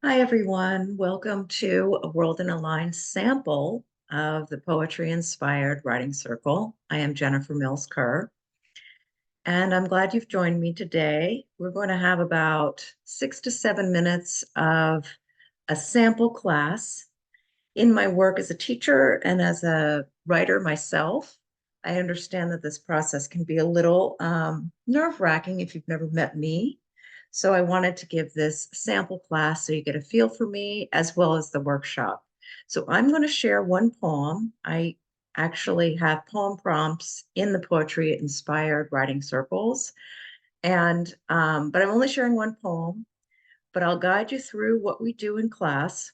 Hi, everyone. Welcome to a World in a Line sample of the Poetry Inspired Writing Circle. I am Jennifer Mills Kerr, and I'm glad you've joined me today. We're going to have about 6 to 7 minutes of a sample class. In my work as a teacher and as a writer myself, I understand that this process can be a little nerve-wracking if you've never met me. So I wanted to give this sample class so you get a feel for me as well as the workshop. So I'm going to share one poem. I actually have poem prompts in the poetry inspired writing circles. But I'm only sharing one poem, but I'll guide you through what we do in class.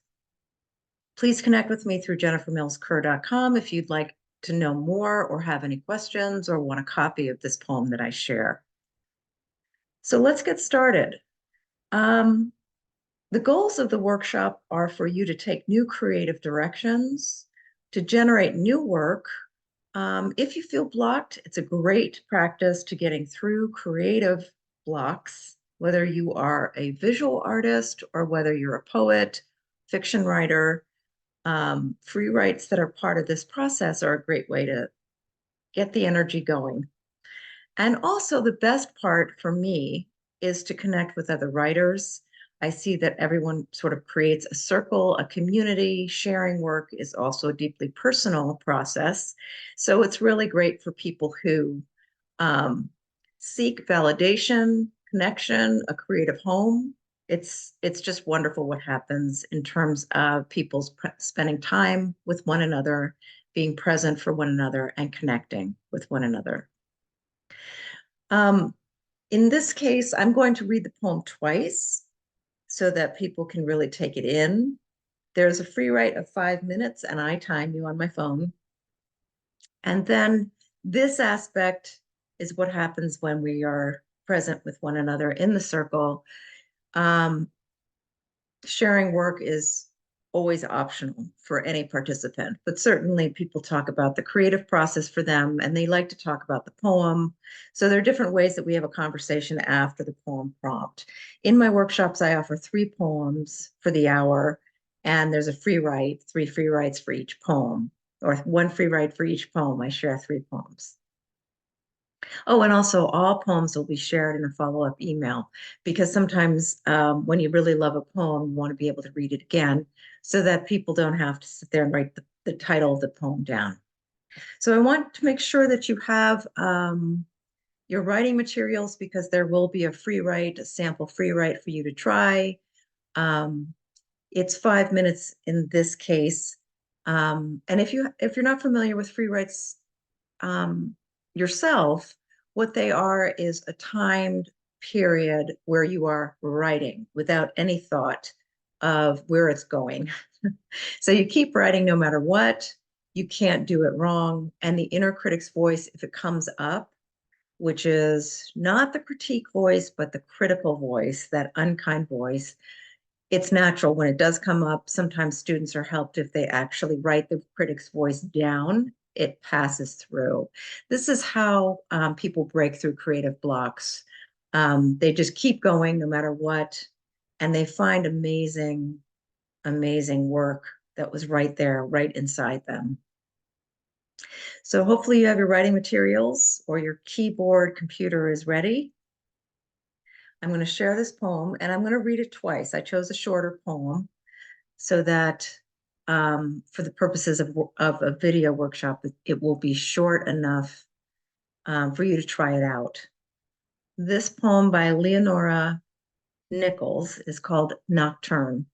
Please connect with me through jennifermillskerr.com if you'd like to know more or have any questions or want a copy of this poem that I share. So let's get started. Um, the goals of the workshop are for you to take new creative directions, to generate new work. If you feel blocked, it's a great practice to getting through creative blocks, whether you are a visual artist or whether you're a poet, fiction writer. Free writes that are part of this process are a great way to get the energy going. And also, the best part for me is to connect with other writers. I see that everyone sort of creates a circle, a community. Sharing work is also a deeply personal process. So it's really great for people who um, seek validation, connection, a creative home. It's just wonderful what happens in terms of people's spending time with one another, being present for one another, and connecting with one another. Um, in this case, I'm going to read the poem twice so that people can really take it in. There's a free write of 5 minutes, and I time you on my phone. And then this aspect is what happens when we are present with one another in the circle. Um, Sharing work is always optional for any participant, but certainly people talk about the creative process for them and they like to talk about the poem. So there are different ways that we have a conversation after the poem prompt. In my workshops, I offer 3 poems for the hour, and there's a free write, 3 free writes for each poem, or 1 free write for each poem. I share 3 poems. Oh, and also all poems will be shared in a follow-up email because sometimes when you really love a poem, you want to be able to read it again so that people don't have to sit there and write the title of the poem down. So I want to make sure that you have your writing materials because there will be a free write, a sample free write for you to try. Um, it's 5 minutes in this case. And if you're not familiar with free writes um, yourself, what they are is a timed period where you are writing without any thought of where it's going. So you keep writing no matter what. You can't do it wrong. And the inner critic's voice, if it comes up, which is not the critique voice, but the critical voice, that unkind voice, it's natural when it does come up. Sometimes students are helped if they actually write the critic's voice down, it passes through. This is how people break through creative blocks. They just keep going no matter what, and they find amazing, amazing work that was right there, right inside them. So hopefully you have your writing materials or your keyboard computer is ready. I'm going to share this poem and I'm going to read it twice. I chose a shorter poem so that for the purposes of a video workshop, it will be short enough for you to try it out. This poem by Leonora Nichols is called Nocturne.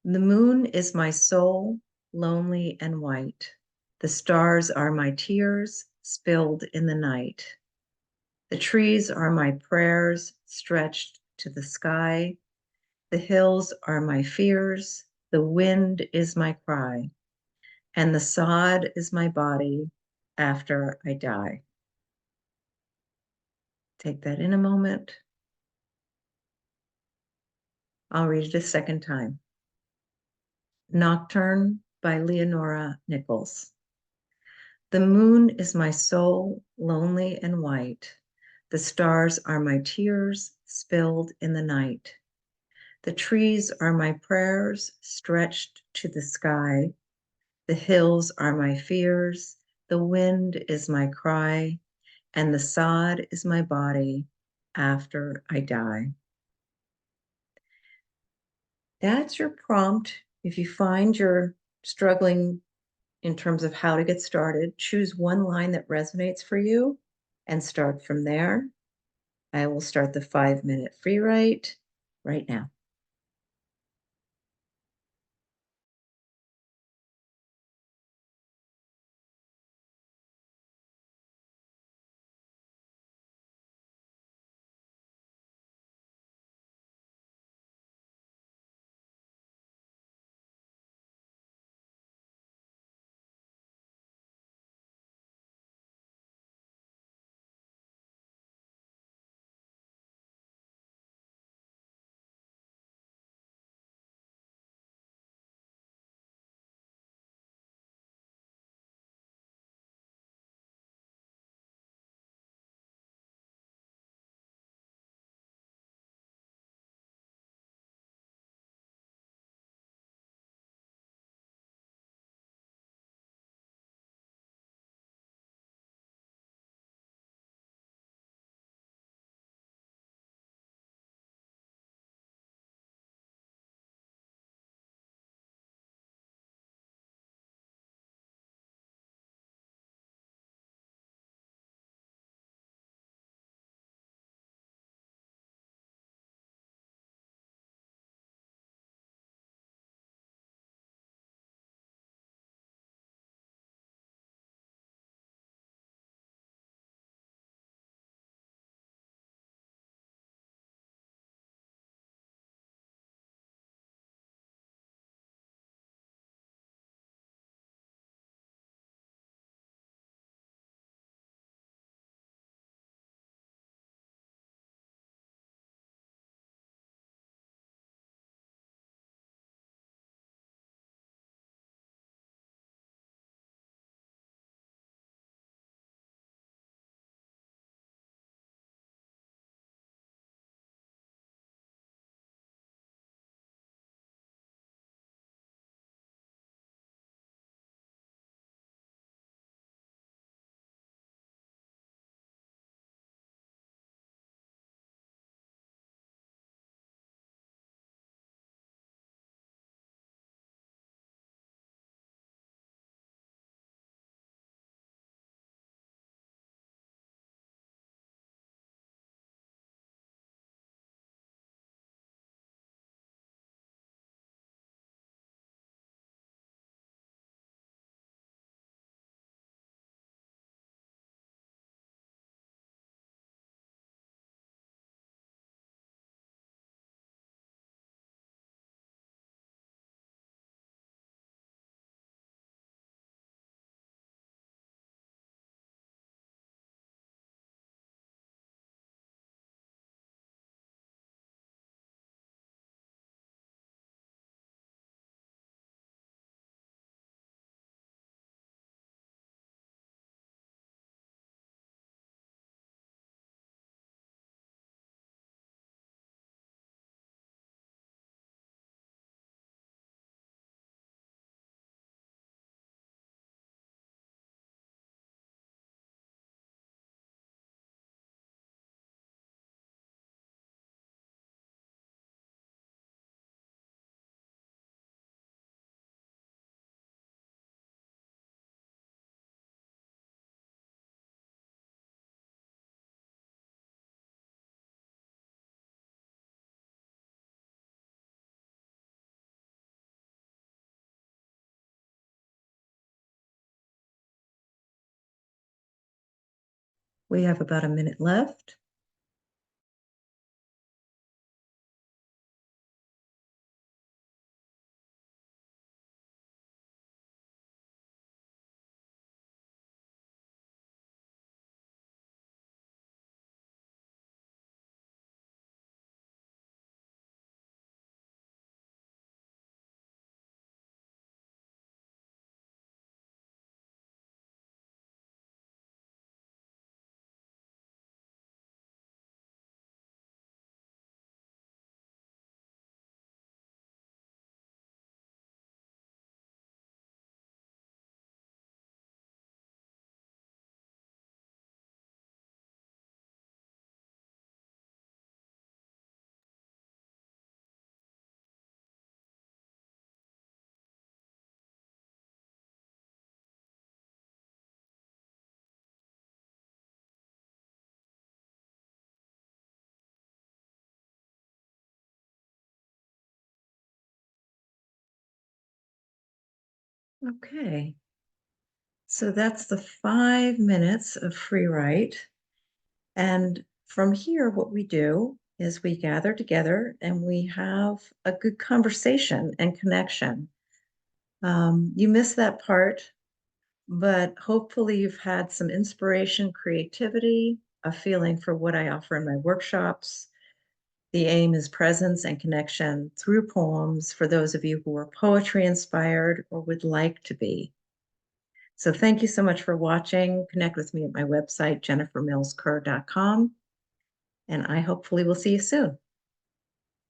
The moon is my soul, lonely and white. The stars are my tears spilled in the night. The trees are my prayers stretched to the sky. The hills are my fears. The wind is my cry. And the sod is my body after I die. Take that in a moment. I'll read it a second time. Nocturne by Leonora Nichols. The moon is my soul, lonely and white. The stars are my tears spilled in the night. The trees are my prayers stretched to the sky. The hills are my fears. The wind is my cry. And the sod is my body after I die. That's your prompt. If you find you're struggling in terms of how to get started, choose one line that resonates for you and start from there. I will start the 5-minute free write right now. We have about a minute left. Okay. So that's the 5 minutes of free write. And from here, what we do is we gather together and we have a good conversation and connection. You missed that part, but hopefully you've had some inspiration, creativity, a feeling for what I offer in my workshops. The aim is presence and connection through poems for those of you who are poetry inspired or would like to be. So thank you so much for watching. Connect with me at my website, jennifermillskerr.com, and I hopefully will see you soon.